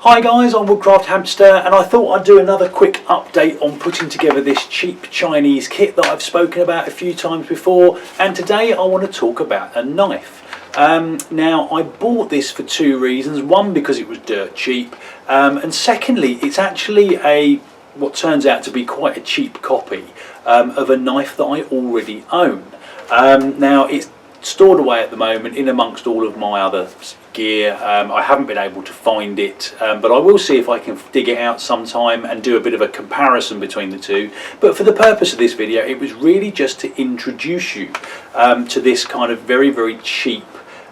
Hi guys, I'm Woodcraft Hamster, and I thought I'd do another quick update on putting together this cheap Chinese kit that I've spoken about a few times before, and today I want to talk about a knife. Now I bought this for two reasons. One, because it was dirt cheap, and secondly, it's actually what turns out to be quite a cheap copy of a knife that I already own. Now it's stored away at the moment in amongst all of my other gear. I haven't been able to find it, but I will see if I can dig it out sometime and do a bit of a comparison between the two. But for the purpose of this video, it was really just to introduce you to this kind of very cheap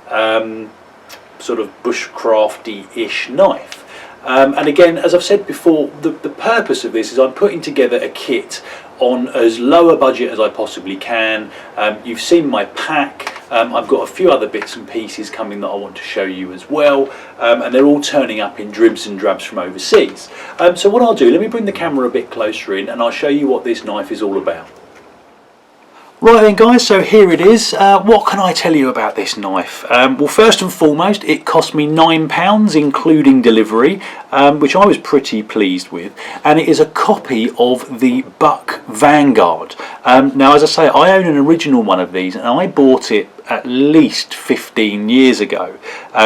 sort of bushcrafty-ish knife. And again, as I've said before, the purpose of this is I'm putting together a kit on as low a budget as I possibly can. You've seen my pack. I've got a few other bits and pieces coming that I want to show you as well, and they're all turning up in dribs and drabs from overseas. So what I'll do, let me bring the camera a bit closer in and I'll show you what this knife is all about. Right then guys, so here it is. What can I tell you about this knife? Well, first and foremost, it cost me £9 including delivery, which I was pretty pleased with, and it is a copy of the Buck Vanguard. Now as I say, I own an original one of these and I bought it at least 15 years ago,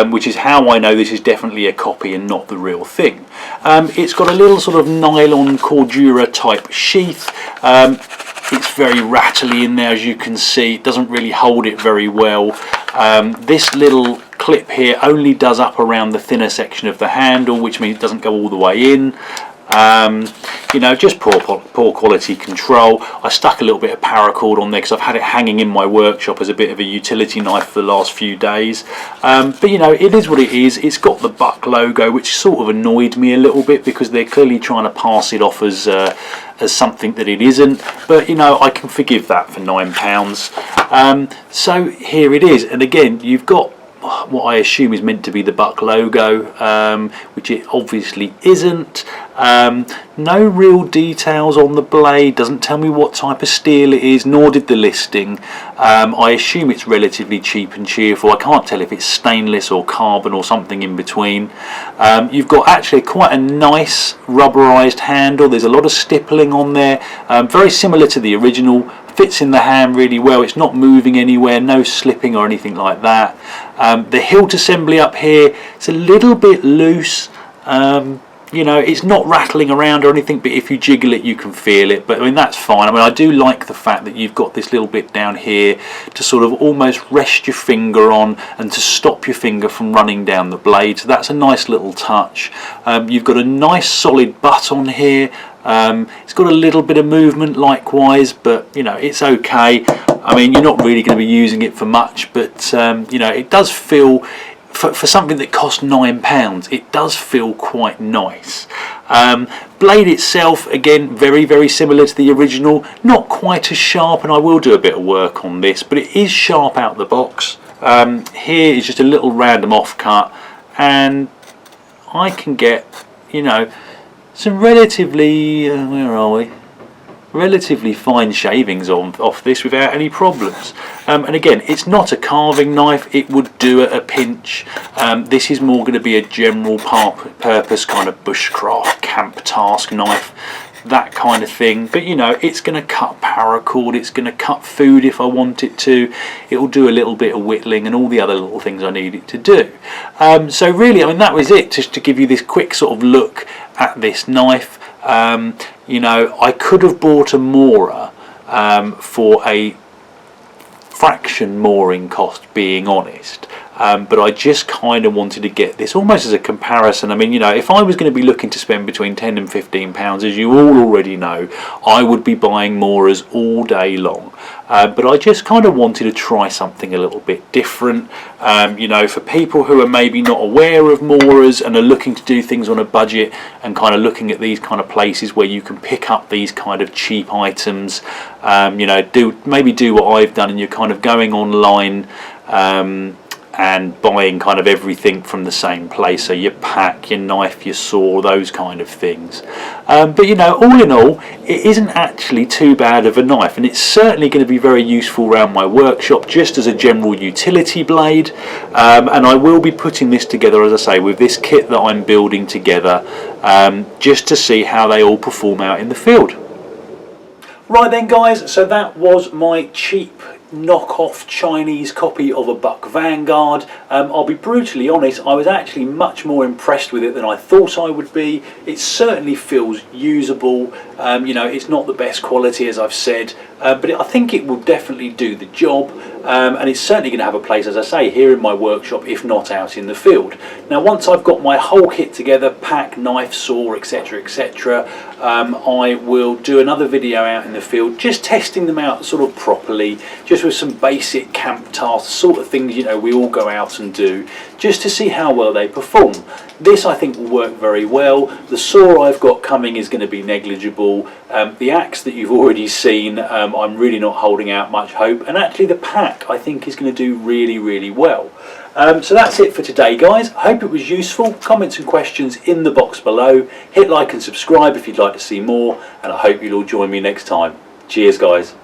which is how I know this is definitely a copy and not the real thing. It's got a little sort of nylon cordura type sheath. It's very rattly in there, as you can see. It doesn't really hold it very well. This little clip here only does up around the thinner section of the handle, which means it doesn't go all the way in. You know, just poor quality control. I stuck a little bit of paracord on there because I've had it hanging in my workshop as a bit of a utility knife for the last few days. But you know, it is what it is. It's got the Buck logo, which sort of annoyed me a little bit because they're clearly trying to pass it off as something that it isn't. But you know, I can forgive that for £9. So here it is, and again, you've got what I assume is meant to be the Buck logo, which it obviously isn't. No real details on the blade, doesn't tell me what type of steel it is, nor did the listing. I assume it's relatively cheap and cheerful. I can't tell if it's stainless or carbon or something in between. You've got actually quite a nice rubberized handle. There's a lot of stippling on there, very similar to the original. Fits in the hand really well. It's not moving anywhere, no slipping or anything like that. The hilt assembly up here, it's a little bit loose. You know, it's not rattling around or anything, but if you jiggle it you can feel it. But I mean, that's fine. I mean, I do like the fact that you've got this little bit down here to sort of almost rest your finger on and to stop your finger from running down the blade. So that's a nice little touch. You've got a nice solid butt on here. It's got a little bit of movement likewise, but you know, it's okay. I mean, you're not really going to be using it for much, but you know, it does feel, for something that cost £9, it does feel quite nice. Blade itself, again, very similar to the original, not quite as sharp, and I will do a bit of work on this, but it is sharp out the box. Here is just a little random offcut, and I can get, you know, some relatively, where are we? Relatively fine shavings off this without any problems. And again, it's not a carving knife. It would do at a pinch. This is more going to be a general purpose kind of bushcraft camp task knife, that kind of thing. But you know, it's going to cut paracord, it's going to cut food if I want it to, it will do a little bit of whittling and all the other little things I need it to do. So really, I mean, that was it, just to give you this quick sort of look at this knife. You know, I could have bought a Mora for a fraction more in cost, being honest. But I just kind of wanted to get this almost as a comparison. I mean, you know, if I was going to be looking to spend between £10 and £15, as you all already know, I would be buying Moras all day long. But I just kind of wanted to try something a little bit different. You know, for people who are maybe not aware of Moras and are looking to do things on a budget and kind of looking at these kind of places where you can pick up these kind of cheap items, you know, maybe do what I've done, and you're kind of going online, and buying kind of everything from the same place, so your pack, your knife, your saw, those kind of things. But you know, all in all, it isn't actually too bad of a knife, and it's certainly going to be very useful around my workshop just as a general utility blade. And I will be putting this together, as I say, with this kit that I'm building together, just to see how they all perform out in the field. Right then guys, so that was my cheap knockoff Chinese copy of a Buck Vanguard. I'll be brutally honest, I was actually much more impressed with it than I thought I would be. It certainly feels usable. You know, it's not the best quality, as I've said, but I think it will definitely do the job, and it's certainly going to have a place, as I say, here in my workshop, if not out in the field. Now once I've got my whole kit together, pack, knife, saw, etc, etc, I will do another video out in the field, just testing them out sort of properly, just with some basic camp tasks, sort of things, you know, we all go out and do, just to see how well they perform. This I think will work very well. The saw I've got coming is going to be negligible. The axe that you've already seen, I'm really not holding out much hope, and actually the pack I think is going to do really, really well. So that's it for today guys. I hope it was useful. Comments and questions in the box below. Hit like and subscribe if you'd like to see more, and I hope you'll all join me next time. Cheers guys.